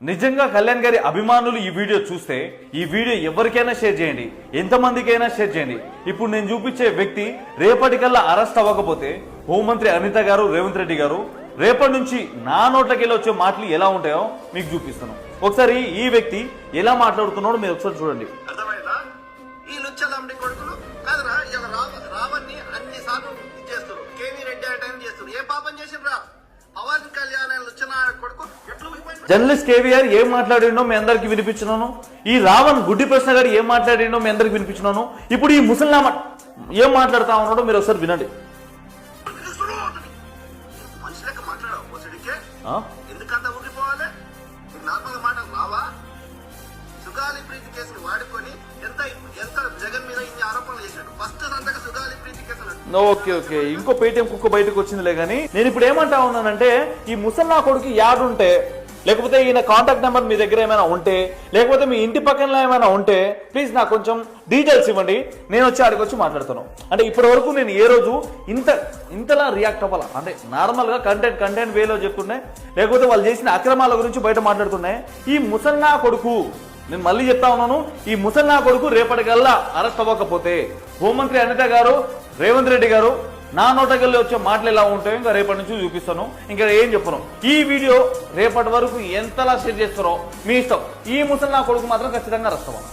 నిజంగా కళ్యాణ్ గారి అభిమానులు ఈ వీడియో చూస్తే ఈ వీడియో ఎవరికైనా షేర్ చేయండి, ఎంతమందికైనా షేర్ చేయండి. ఇప్పుడు నేను చూపించే వ్యక్తి రేపటికల్లా అరెస్ట్ అవ్వకపోతే హోంమంత్రి అనిత గారు, రేవంత్ రెడ్డి గారు రేపటి నుంచి నా నోట్లకెళ్ళి వచ్చే మాటలు ఎలా ఉంటాయో మీకు చూపిస్తాను. ఒకసారి ఈ వ్యక్తి ఎలా మాట్లాడుతున్నాడో మీరు ఒకసారి చూడండి. ఈ లుచ్చలండి కొడుకులు కాదురా, ఇలా రావణ్ణి అన్ని సార్లు చేస్తారు. కేవీ రెడ్డి ఆ టైం చేస్తారు. ఏ పాపం చేసిండ్రా? పవన్ కళ్యాణ్ లుచ్చన కొడుకు జర్నలిస్ట్ కేవీఆర్ ఏం మాట్లాడిండో మీ అందరికి వినిపించినాను. ఈ రావణ్ గుడ్డి ప్రశ్న గారు ఏం మాట్లాడిండో మీ అందరికి వినిపించినాను. ఇప్పుడు ఈ ముసల్లామ ఏం మాట్లాడుతా ఉన్నాడో మీరు ఒకసారి వినండి. మనుషులకు మాట్లాడవు ఎందుకంత ఊగిపోవాలి? నార్మల్ మాట రావా? సుగాలి ప్రీతి కేసును వాడుకొని ఎంత ఎంత జగన్ మీద ఇన్ని ఆరోపణలు చేశాడు. ఫస్ట్ అంతగా సుగాలి ప్రీతి కేసు. ఓకే, ఇంకో పేటీఎం కుక్క బయటకు వచ్చిందిలే గానీ నేను ఇప్పుడు ఏమంటా ఉన్నానంటే, ఈ ముసల్లా కొడుకు యాడుంటే, లేకపోతే ఈయన కాంటాక్ట్ నెంబర్ మీ దగ్గర ఏమైనా ఉంటే, లేకపోతే మీ ఇంటి పక్కన ఏమైనా ఉంటే ప్లీజ్ నాకు కొంచెం డీటెయిల్స్ ఇవ్వండి. నేను వచ్చి ఆడికి వచ్చి మాట్లాడుతాను. అంటే ఇప్పటి వరకు నేను ఏ రోజు ఇంతలా రియాక్ట్ అవ్వాలా అంటే నార్మల్ గా కంటెంట్ వేలో చెప్తుండే, లేకపోతే వాళ్ళు చేసిన అక్రమాల గురించి బయట మాట్లాడుతున్నాయి. ఈ ముసల్లా కొడుకు, నేను మళ్ళీ చెప్తా ఉన్నాను, ఈ ముసల్లా కొడుకు రేపటికల్లా అరెస్ట్ అవ్వకపోతే హోంమంత్రి అనిత గారు, రేవంత్ రెడ్డి గారు నా నోటకెళ్ళి వచ్చే మాటలు ఎలా ఉంటాయో ఇంకా రేపటి నుంచి చూపిస్తాను. ఇంకా ఏం చెప్పను. ఈ వీడియో రేపటి వరకు ఎంతలా షేర్ చేస్తారో మీ ఇష్టం. ఈ ముసల్లా కొడుకు మాత్రం ఖచ్చితంగా అరెస్ట్ అవ్వాలి.